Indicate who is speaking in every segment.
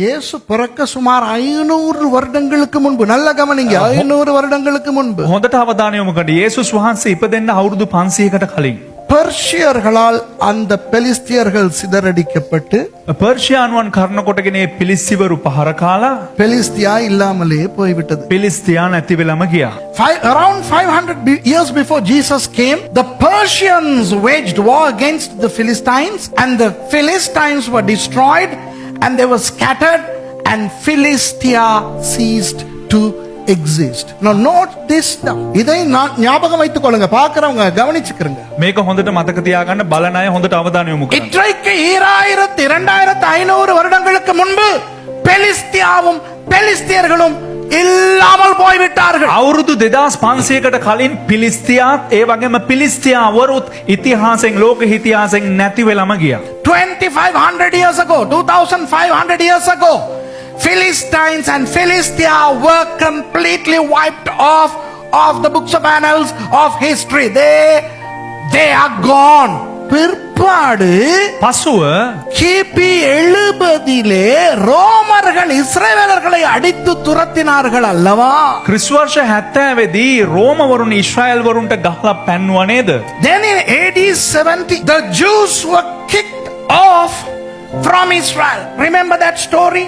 Speaker 1: இயேசு பிறக்க சுமார் 500 வருடங்களுக்கு முன்பு, நல்ல கவனிங்க, 500 வருடங்களுக்கு முன்பு
Speaker 2: හොඳට අවධානය යොමු කරන්න. යේසුස් වහන්සේ ඉපදෙන්න අවුරුදු 500කට කලින්
Speaker 1: பெர்ஷியர்களால் அந்த பெலிஸ்தியர்கள் சிதறடிக்கப்பட்டு
Speaker 2: පර්ෂියානුවන් කරන කොටගෙන මේ පිලිස්සිවරු පහර කාලා
Speaker 1: பெலிஸ்தியா இல்லாமலே போய்விட்டது.
Speaker 2: පිලිස්තියා නැති වෙලම ගියා.
Speaker 1: Around 500 years before Jesus came, the Persians waged war against the Philistines, and the Philistines were destroyed and they were scattered, and Philistia ceased to exist. Now note this down. இதை ஞாபகம் வைத்துக் கொள்ளுங்க, பார்க்கறவங்க கவனிச்சுக்கிறங்க.
Speaker 2: මේක හොඳට මතක තියාගන්න, බලන අය හොඳට අවධානය යොමු කරන්න.
Speaker 1: இன்றைக்கு 2500 வருடங்களுக்கு முன்பு பெலிஸ்தியாவும் பெலிஸ்தியர்களும் இல்லாமல் போய்விட்டார்கள்.
Speaker 2: අවුරුදු 2500කට කලින් පිලිස්තියාත් ඒ වගේම පිලිස්තියාවරුත් ඉතිහාසයෙන්, ලෝක ඉතිහාසයෙන් නැති වෙලම ගියා.
Speaker 1: 2500 years ago, 2500 years ago, Philistines and Philistia were completely wiped off of the books of annals of history. They are gone. பிற்பாடு
Speaker 2: පසුව
Speaker 1: கிபி 70 ரோமர்கள் இஸ்ரவேலர்களை அடித்து துரத்தினார்கள் அல்லவா?
Speaker 2: ක්‍රිස්තු වර්ෂ 70 දී රෝමවරුන් ඊශ්‍රායෙල් වරුන්ට ගහලා පැන්නුවා නේද?
Speaker 1: Then in AD 70, the Jews were kicked off from Israel. Remember that story?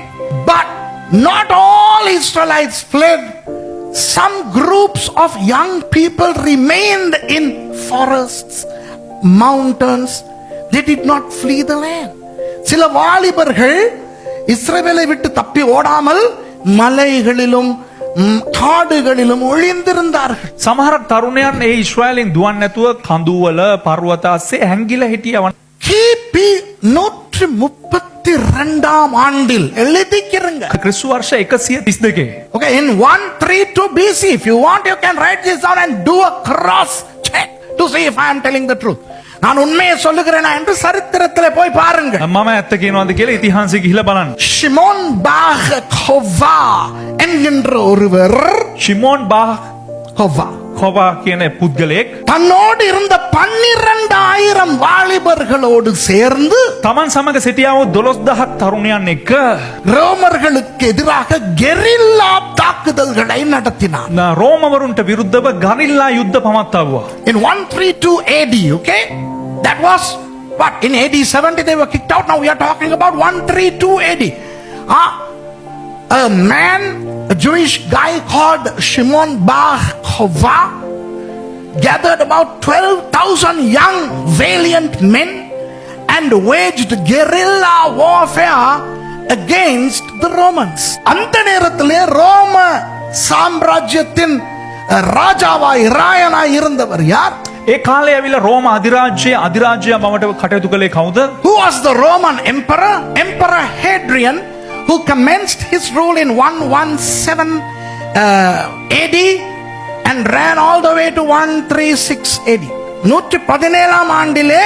Speaker 1: But not all Israelites fled. Some groups of young people remained in forests, mountains. They did not flee the land. சில வாலிபர்கள் இஸ்ரவேலை விட்டு தப்பி ஓடாமல் மலைகளிலும் காடுகளிலும் ஒளிந்திருந்தார்கள்.
Speaker 2: සමහර තරුණයන් ඒ ඊශ්‍රායෙලෙන් දුවන්නේ නැතුව කඳුවල පර්වත ASCII හැංගිලා හිටියා.
Speaker 1: கிபி 132 ஆண்டில் எழுதிக்கிறங்க.
Speaker 2: ක්‍රිස්තු වර්ෂ 132.
Speaker 1: Okay, in 132 BC, if you want, you can write this down and do a cross check to see if I am telling the truth. நான் உண்மையை சொல்லுகிறேனா என்று சரித்திரத்திலே போய் பாருங்க.
Speaker 2: මම ඇත්ත කියනවාද කියලා ඉතිහාසෙ ගිහිලා බලන්න.
Speaker 1: ஷிமோன் பாக் கோவா என்கின்ற ஒருவர்,
Speaker 2: ෂිමෝන් බාහ්
Speaker 1: கோவா,
Speaker 2: කොවා කියන පුද්ගලයෙක්
Speaker 1: தன்னோடு இருந்த 12000 வாலிபர்களோடு சேர்ந்து
Speaker 2: තමන් සමග සිටියා වූ 12000 තරුණයන් එක්ක
Speaker 1: ரோமர்களுக்கு எதிராக கெரில்லா தாக்குதல்களை நடத்தினார்.
Speaker 2: රෝමවරුන්ට විරුද්ධව ගරිල්ලා යුද්ධ පවත්වුවා.
Speaker 1: In 132 AD, okay? That was what? In AD 70 they were kicked out. Now we are talking about 132 AD. A man, a Jewish guy called Shimon Bar Chova, gathered about 12,000 young valiant men and waged guerrilla warfare against the Romans. அந்த நேரத்திலே ரோம சாம்ராஜ்யத்தின் ராஜாவாய் ராயனாய் இருந்தவர் யார்?
Speaker 2: ඒ කාලේ ඇවිල්ලා රෝම අධිරාජ්‍ය බවට කටයුතු කළේ කවුද?
Speaker 1: Who was the Roman emperor? Emperor Hadrian, who commenced his rule in 117 AD and ran all the way to 136 AD. 117 ஆண்டிலே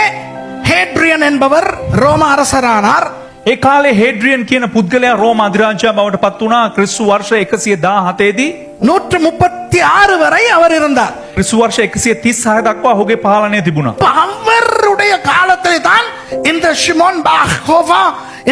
Speaker 1: ஹேட்ரியன் என்பவர் ரோம அரசரானார்.
Speaker 2: ඒ කාලේ හේඩ්‍රියන් කියන පුද්ගලයා රෝම අධිරාජ්‍ය බවට පත් වුණා. ක්‍රිස්තු වර්ෂ 117 දී
Speaker 1: 136 வரை அவர் இருந்தார்.
Speaker 2: ක්‍රිස්තු වර්ෂ 136 දක්වා ඔහුගේ පාලනය තිබුණා.
Speaker 1: அவருடைய காலத்திலே தான் இந்த ஷிமோன் பார் கோவா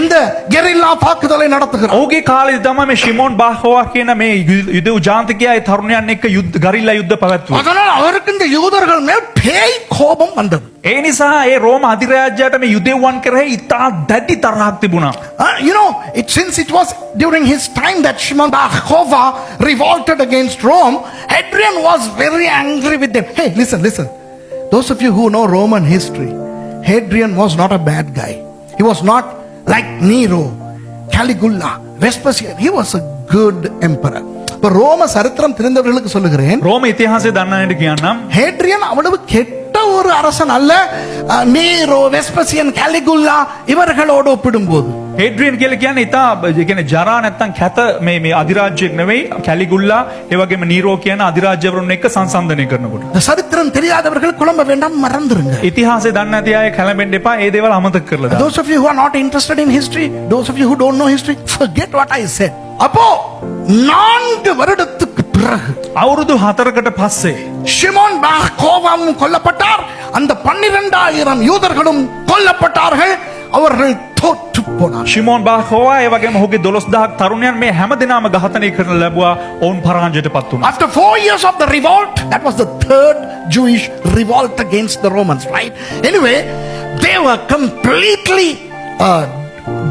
Speaker 1: இந்த கெரில்லா தாக்குதலை நடத்துகிறார்.
Speaker 2: ඔහුගේ කාලේ තමයි මේ ෂිමෝන් බාහ්වා කියන මේ යුදෙව් ජාතිකයා ඒ තරුණයන් එක්ක ගරිල්ලා යුද්ධ පැවැත්වුවා.
Speaker 1: அதனால் அவருக்கு இந்த யூதர்கள் மேல் பேய் கோபம் வந்தது.
Speaker 2: ඒ නිසා ඒ රෝම අධිරාජ්‍යයට මේ යුදෙව්වන් කරේ ඉතා දැඩි තරහක් තිබුණා.
Speaker 1: You know, since it was during his time that Shimon Bar Chova revolted against Rome, Hadrian was very angry with them. Hey, listen. Those of you who know Roman history, Hadrian was not a bad guy. He was not like Nero, Caligula, Vespasian. He was a good emperor. இப்ப ரோம சரித்திரம் தெரிந்தவர்களுக்கு சொல்லுகிறேன்,
Speaker 2: රෝම ඉතිහාසය දන්න අයට කියන්නම්,
Speaker 1: ஹேட்ரியன் அவ்வளவு கெட்ட ஒரு அரசன் அல்ல. நீரோ, வெஸ்பசியன், காலிகுல்லா இவர்களோடு ஒப்பிடும்போது
Speaker 2: හේඩ්‍රියන් කියලා කියන්නේ ඉතා කියන්නේ ජරා නැත්තම් කැත මේ අධිරාජ්‍යයක් නෙවෙයි. කැලිගුල්ලා ඒ වගේම නීරෝ කියන අධිරාජ්‍යවරුන් එක්ක සංසන්දනය කරනකොට.
Speaker 1: இந்த சரித்திரம் தெரியாதவர்கள் குழம்ப வேண்டாம், மறந்துருங்க.
Speaker 2: ඉතිහාසය දන්නේ නැති අය කැළඹෙන්න එපා. ඒ දේවල් අමතක කරලා දාන්න.
Speaker 1: Those of you who are not interested in history, those of you who don't know history, forget what I said. அப்போ 4 வருடத்துக்கு பிறகு
Speaker 2: අවුරුදු 4කට පස්සේ
Speaker 1: ஷிமோன் பார் கோவாவும் கொல்லப்பட்டார். அந்த 12000 யூதர்களும் கொல்லப்பட்டார்கள். அவர்கள் தோற்று போனார்.
Speaker 2: ශිමෝන් බාහකෝවා ඒ වගේම ඔහුගේ 12000 තරුණයන් මේ හැම දිනම ඝාතනය කරන ලැබුවා. ඔවුන් පරාජයටපත් වුණා.
Speaker 1: After 4 years of the revolt, that was the third Jewish revolt against the Romans, right? Anyway, they were completely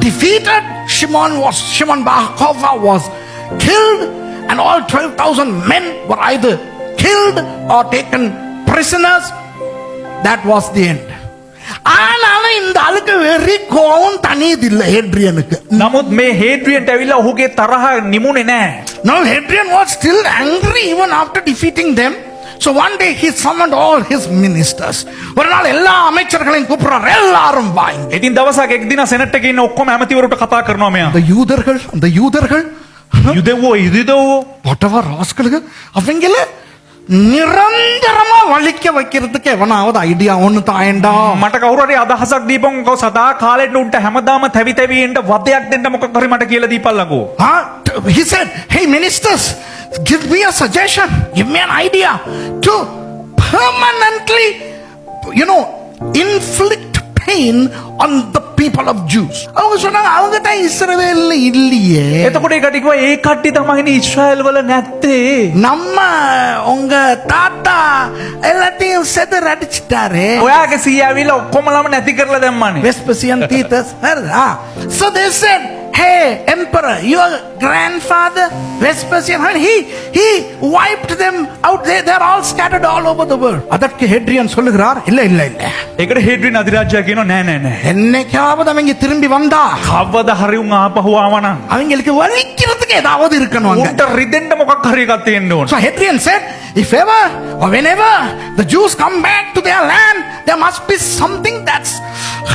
Speaker 1: defeated. Shimon Bar Kokhba was killed, and all 12,000 men were either killed or taken prisoners. That was the end. ஆனாலும் இந்த ஆளுக்கு வெறி கோவம் தனியதில்லை ஹேட்ரியனுக்கு.
Speaker 2: නමුත් මේ හේඩ්‍රියන්ට ඇවිල්ලා ඔහුගේ තරහ නිමුනේ නැහැ.
Speaker 1: Now Hadrian was still angry even after defeating them. So one day he summoned all his ministers. ஒரு நாள் எல்லா அமைச்சர்களையும் கூப்பிடுறார், எல்லாரும் வாங்க.
Speaker 2: ඉතින් දවසක් එක් දින සෙනට් එකේ ඉන්න ඔක්කොම ඇමතිවරුන්ට කතා කරනවා මෙයා.
Speaker 1: அந்த யூதர்கள்
Speaker 2: යුදෙව්වෝ
Speaker 1: whatever ராஸ்களுக்கு அவங்கள நிரந்தரமா வலிக்க வைக்கிறதுக்கு எவனாவது ஐடியா ஒண்ணு தாயண்டா.
Speaker 2: මට කවුරු හරි අදහසක් දීපන් කො සදා කාලෙට උන්ට හැමදාම තැවි තැවි එන්න වදයක් දෙන්න මොකක් හරි මට කියලා දීපල්ලකෝ.
Speaker 1: He said, hey ministers, give me a suggestion, give me an idea to permanently, inflict pain on the people of Jews. அவங்க சொன்னாங்க, அவங்கட்ட இஸ்ரவேல்ல இல்லையே.
Speaker 2: එතකොට ඒ කටිකෝ ඒ කට්ටි තමයිනේ ඉස්රායල් වල නැත්තේ.
Speaker 1: நம்ம உங்க தாத்தா எல்லாத்தையும் செதற அடிச்சிட்டாரு.
Speaker 2: ඔයාගේ සීයා ඇවිල්ලා ඔක්කොමලම නැති කරලා දැම්මානේ.
Speaker 1: Vespasian Titus. So they said, hey emperor, your grandfather Vespasian, he wiped them out. They're all scattered all over the world. அதற்கு ஹேட்ரியன் சொல்லுகிறார், இல்ல இல்ல இல்ல.
Speaker 2: ඒකට හේඩ්‍රියන් අධිරාජ්‍යයා කියනවා නෑ නෑ නෑ.
Speaker 1: என்னைக்காவது அவங்க திரும்பி வந்தா
Speaker 2: කවදා හරි උන් ආපහු ආවනම්
Speaker 1: அவங்களுக்கு வலிக்கிறதுக்கு ஏதாவது இருக்கணும் அங்க.
Speaker 2: උන්ට රිදෙන්න මොකක් හරි එකක් තියෙන්න ඕන.
Speaker 1: So Hadrian said, if ever or whenever the Jews come back to their land, there must be something that's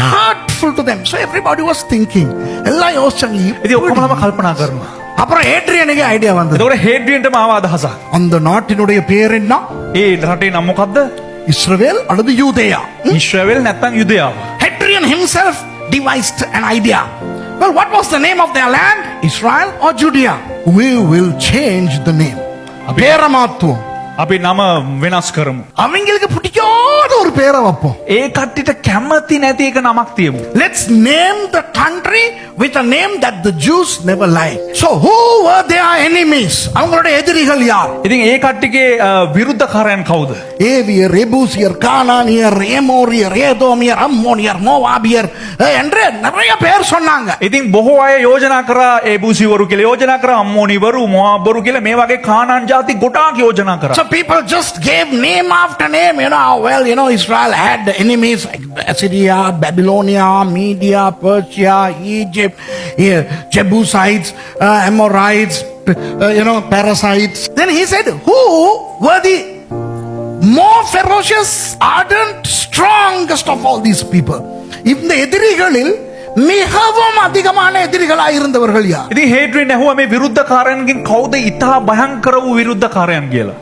Speaker 1: hurtful to them. So everybody was thinking, எல்லாம் யோசிச்சாங்க.
Speaker 2: ඉතින් ඔක්කොමලම කල්පනා කරනවා.
Speaker 1: அப்புறம் ஹேட்ரியனுக்கு ஐடியா வந்தது.
Speaker 2: එතකොට හේඩ්‍රියන්ටම ආව අදහසක්.
Speaker 1: அந்த நாட்டினுடைய பேர் என்ன?
Speaker 2: ඒ රටේ නම මොකද්ද?
Speaker 1: இஸ்ரவேல் அல்லது யூதேயா.
Speaker 2: ඉස්රායල් නැත්නම් යුදයාව.
Speaker 1: Hadrian himself devised an idea. Well, what was the name of their land? Israel or Judea? We will change the name. பேரை மாத்துவோம்.
Speaker 2: අපි නම වෙනස් කරමු.
Speaker 1: அவங்களுக்கு பிடிக்காத ஒரு பேரை வைப்போம்.
Speaker 2: ඒ කට්ටියට කැමති නැති එක නමක් තියමු.
Speaker 1: Let's name the country with a name that the Jews never liked. So who were their enemies? அவங்களுடைய எதிரிகள் யார்?
Speaker 2: ඉතින් ඒ කට්ටියගේ විරුද්ධකාරයන් කවුද?
Speaker 1: ஏவியர், எபூசியர், கானானியர், ஏமோரியர், ஏதோமியர், அம்மோனியர், மோவாபியர் என்று நிறைய பேர் சொன்னாங்க.
Speaker 2: ඉතින් බොහෝ අය योजना කරා ඒබුසිවරු කියලා, योजना කරා අම්මෝනිවරු, මොආබ්වරු කියලා, මේ වගේ කානාන් ಜಾති ගොඩාක් ಯೋಜನಾ කරා.
Speaker 1: So people just gave name after name. Israel had enemies like Assyria, Babylonia, Media, Persia, Egypt, Jebusites, Amorites, parasites. Then he said, who were the more ferocious, ardent, strongest of all these people? இந்த எதிரிகளில் மிகவும் அதிகமான எதிரிகளாக இருந்தவர்கள் யார்?
Speaker 2: ඉතින් හේඩ්‍රියන් ඇහුවා මේ විරුද්ධකාරයන්ගෙන් කවුද ඉතා භයංකර වූ විරුද්ධකාරයන් කියලා.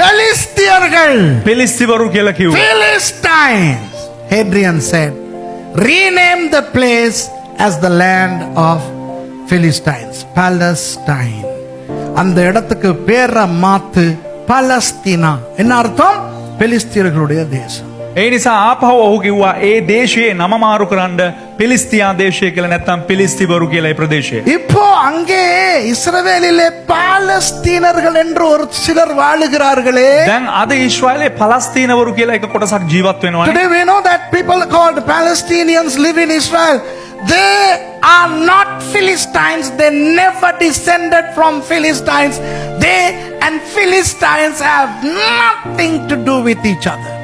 Speaker 1: பெலிஸ்தியர்கள்.
Speaker 2: පෙලිස්තිවරු කියලා කිව්වා.
Speaker 1: Philistines. Hadrian said, rename the place as the land of Philistines, Palestine. அந்த இடத்துக்கு பேரை மாத்து பலஸ்தீனா. என்ன அர்த்தம்? பெலிஸ்தியர்களுடைய தேசம்.
Speaker 2: ඒ නිසා ආපහු ඔහු කිව්වා ඒ දේශයේ නම මාරු කරන්න පිලිස්තියා දේශය කියලා නැත්නම් පිලිස්තිවරු කියලා ඒ ප්‍රදේශය.
Speaker 1: இப்போ அங்கே இஸ்ரவேலிலே பாலஸ்தீனர்கள் என்று ஒரு சிலர் வாழுகிறார்களே.
Speaker 2: දැන් අද ඊශ්‍රායලේ පලස්තීනවරු කියලා එක කොටසක් ජීවත් වෙනවා.
Speaker 1: Today we know that people called Palestinians live in Israel. They are not Philistines. They never descended from Philistines. They and Philistines have nothing to do with each other.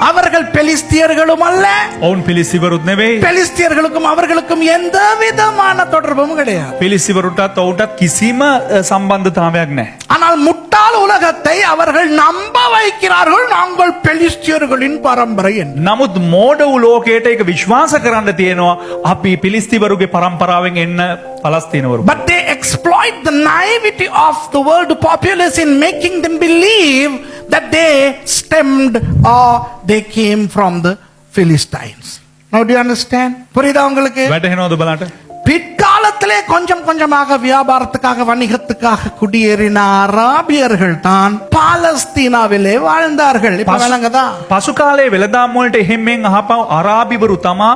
Speaker 1: அவர்கள் பெலிஸ்தியர்களும் அல்ல,
Speaker 2: ඔවුන් පිලිස්තිවරුත් නෙවෙයි.
Speaker 1: பெலிஸ்தியர்களுக்கும் அவர்களுக்கும் எந்த விதமான தொடர்பும் கிடையாது.
Speaker 2: පිලිස්තිවරුටත් ඔවුන්ටත් කිසිම සම්බන්ධතාවයක් නැහැ.
Speaker 1: ஆனால் முட்டாள் உலகத்தை அவர்கள் நம்ப வைக்கிறார்கள், நாங்கள் பெலிஸ்தியர்களின் பரம்பரை என்று.
Speaker 2: නමුත් මෝඩ වූ ලෝකයට ඒක විශ්වාස කරන්න තියෙනවා අපි පිලිස්තිවරුගේ පරම්පරාවෙන් එන්න පලස්තීනවරු.
Speaker 1: But they exploit the naivety of the world populace in making them believe that they stemmed or they came from the Philistines. Now do you understand? புரியுதா உங்களுக்கு?
Speaker 2: වැටහෙනවද බලන්න?
Speaker 1: பிற்காலத்திலே கொஞ்சம் கொஞ்சமாக வியாபாரத்துக்காக, வணிகத்துக்காக குடியேறின அராபியர்கள் தான் பாலஸ்தீனாவிலே வாழ்ந்தார்கள். இப்ப விளங்குதா?
Speaker 2: පසු කාලේ වෙළඳාම් වලට එහෙම්ෙන් අහපව අරාබිවරු තමා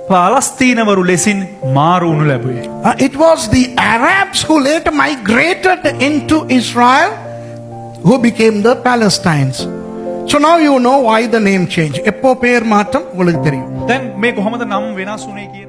Speaker 2: පලස්තීනවරු ලෙසින් මාරු වුණු ලැබුවේ.
Speaker 1: It was the Arabs who later migrated into Israel who became the Palestinians. So now you know why the name changed. எப்போ பேர் மாற்றம் உங்களுக்கு தெரியும்.
Speaker 2: දැන් මේ කොහොමද නම් වෙනස් වුනේ කියන